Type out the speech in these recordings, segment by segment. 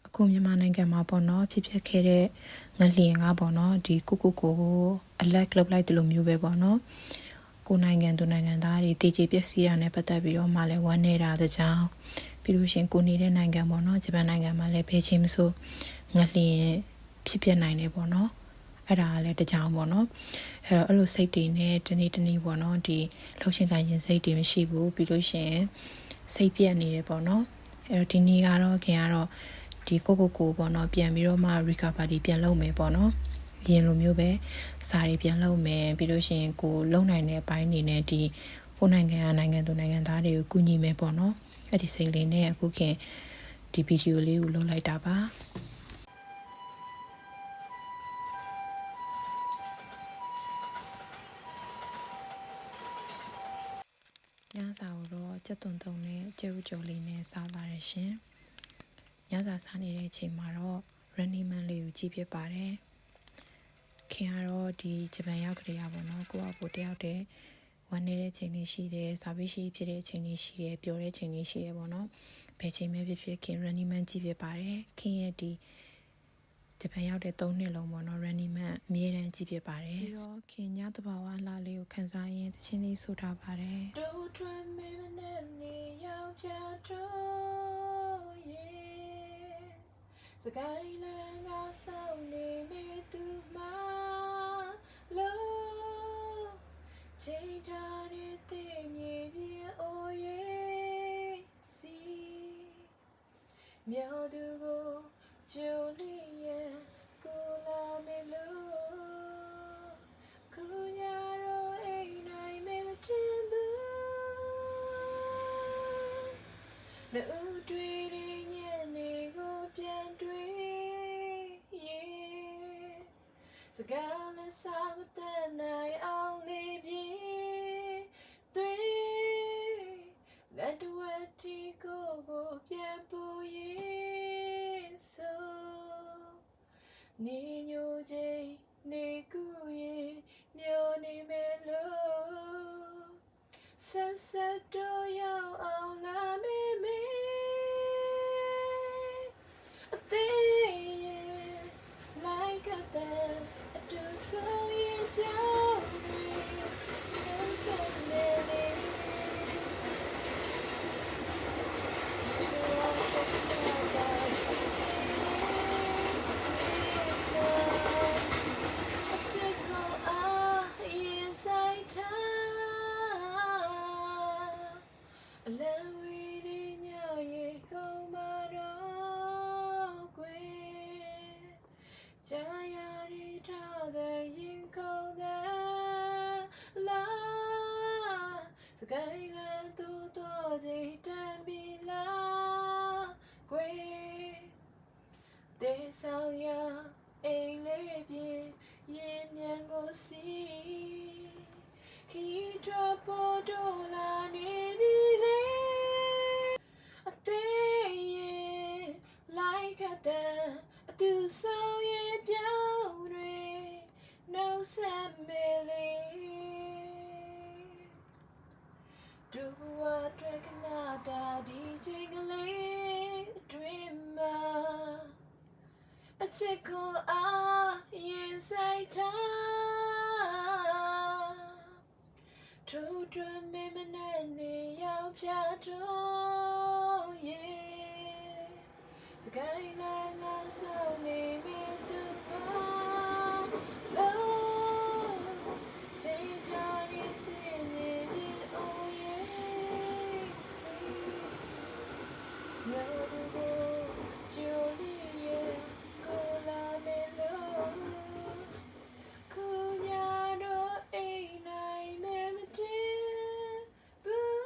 အခုမြန်မာနိုင်ငံမှာပေါ့နော်ဖြစ်ခဲ့တဲ့ငလျင်ကပေါ့နော်ဒီကိုအလက်လုတ်လိုက်တယ်လို့မျိုးပဲပေါ့နော်ကိုနိုင်ငံသူနိုင်ငံသားတွေတည်ကြည်ပျက်စီးရတဲ့ပတ်သက်ပြီးတော့မှလည်းဝမ်းနေတာတဲ့ကြောင်းပြီးလို့ရှင်ကိုနေတဲ့နိုင်ငံပေါ့နော်ဂျပန်နိုင်ငံမှာလည်းဘယ်ချိန်မဆိုငလျင်ဖြစ်ပြနိုင်တယ်ပေါ့နော်အဲ့ဒါလည်းတကြောင်ပေါ့နော်အဲ့လိုစိတ်တွေနဲ့တနေ့ပေါ့နော်ဒီလှုပ်ရှင်ကိုင်ရင်စိတ်တွေမရှိဘူးပြီးလို့ရှင်စိတ်ပြက်နေတယ်ပေါ့နော်အဲ့တော့ဒီနေ့ကတော့ခင်ကတော့ဒီကိုပေါ့နော်ပြန်ပြီးတော့မှ recovery ပြန်လုပ်မယ်ပေါ့နော်ရင်လိုမျိုးပဲစာတွေပြန်လုပ်မယ်ပြီးလို့ရှိရင်ကိုလုံနိုင်တဲ့အပိုင်းနေနဲ့ဒီကိုနိုင်ငံသူနိုင်ငံသားတွေကိုကူညီမယ်ပေါ့နော်အဲ့ဒီစိတ်လေးနဲ့အခုခင်ဒီဗီဒီယိုလေးကိုလုပ်လိုက်တာပါညစာကိုတော့ကြက်သွန်တုံနဲ့ကြက်ဥကြော်လေးနဲ့စားပါတယ်ရှင်ညစာစားနေတဲ့အချိန်မှာတော့ Running Man လေးကိုကြည့်ဖြစ်ပါတယ်ခင်ကတော့ဒီဂျပန်ရောက်ကြရပါတော့ကိုကတယောက်တည်းဝမ်းနေတဲ့ချိန်လေးရှိတယ်စာပေရှိဖြစ်တဲ့ချိန်လေးရှိတယ်ပျော်တဲ့ချိန်လေးရှိတယ်ပေါ့နော်ဘယ်ချိန်မှဖြစ်ခင် Running Man ကြည့်ဖြစ်ပါတယ်ခင်ရဲ့ဒီဂျပန်ရောက်တဲ့3နှစ်လုံးပေါ့နော် Running Man အမြဲတမ်းကြည့်ဖြစ်ပါတယ်ပြီးတော့ခင်ညတဘာဝအလားလေးကိုခန်းစားရင်းတချင်းလေးဆိုထားပါတယ်တို့ထွန်းမင်းနဲ့နေရောက်ပြတော့စကိုင်းလန်းကဆောင်နေမိသူမလို့ချိန်ထားတဲ့တည်မြေပြေအိုရဲ့စီမြော်သူကိုကြိုလေးရဲ့ကိုလာမေလို့ခုညတော့အိမ်နိုင်မတင်ဘူးလူတွေညနေကိုပြန်တွေ့စကားလည်းစာမတတ်နိုင်အောင်လေးပြေသွေးလက်တဝက်တီကိုပြန်ပို့ရေးဆိုနေညိုချင်းနေကူရင်မျိုးနေမယ်လို့ဆက်တော့ရောက်အောင်လာမေမေအသေးရဲ့like a that I do so you down me no suddenlyစကိုင်းလန်းသူတော်ချိန်တန်ပြီလားကွယ်တေဆောင်ရအိမ်လေးပြေရင်မြန်ကိုစီခီးထွက်ပေါ်တော့လာနေပြီလေအသေးရဲ့လိုက်ခတ်တဲ့အသူဆောင်ရင်ပြောင်းတွေနှုတ်ဆက်မေးလေဒူဝါဒရကနာတာဒီချိန်ကလေးအတွင်မှာအချစ်ကိုရင်ဆိုင်ထားထိုးတွင်မင်းမနဲ့နေရောက်ပြတော့စကိုင်းလန်းကဆောင်နေမိသူပါလို့ချိန်ထားရတဲ့နေဒီအိုရဲ့စီမြော်သူကိုကြိုလေးရဲ့ကိုလာမေလို့ခုညတော့အိမ်နိုင်မယ်မတင်ဘူး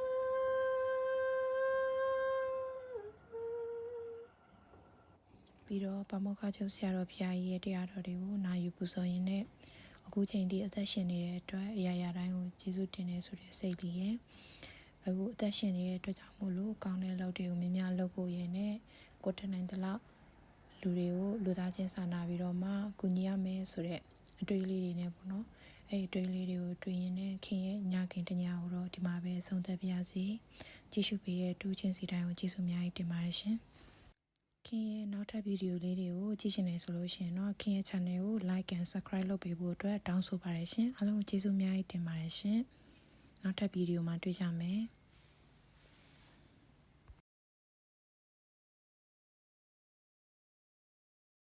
ပြီးတော့ဗမောခချုပ်ဆရာတော်ဘုရားကြီးရဲ့တရားတော်တွေကိုနာယူပူဇော်ရင်းနဲ့အခုချိန်ထိအသက်ရှင်နေတဲ့အတွက်အရာတိုင်းကိုကျေးဇူးတင်နေဆိုတဲ့စိတ်လေးရဲ့အခုအသက်ရှင်နေတဲ့အတွက်ကြောင့်မို့လို့ကောင်းတဲ့လုပ်တွေကိုများများလုပ်ဖို့ရင်းနဲ့ကိုတနိုင်တဲ့လောက် လူတွေကိုလူသားချင်းစာနာပြီးတော့မှကူညီရမယ်ဆိုတဲ့အတွေ့အလေးတွေနဲ့ပေါ့နော်အဲ့အတွေ့အလေးတွေကိုတွေ့ရင်လည်းခင်ရဲ့ညခင်တညကိုတော့ဒီမှာပဲဆုံးသက်ပါရစေကြည့်ရှုပေးတဲ့တူးချင်းစီတိုင်းကိုကျေးဇူးအများကြီးတင်ပါတယ်ရှင်ခင်ရဲ့နောက်ထပ်ဗီဒီယိုလေးတွေကိုကြည့်ချင်တယ်ဆိုလို့ရှိရင်တော့ခင်ရဲ့ channel ကို like and subscribe လုပ်ပေးဖို့အတွက်တောင်းဆိုပါတယ်ရှင်အားလုံးကျေးဇူးအများကြီးတင်ပါတယ်ရှင်နောက်ထပ်ဗီဒီယိုမှာတွေ့ကြမယ်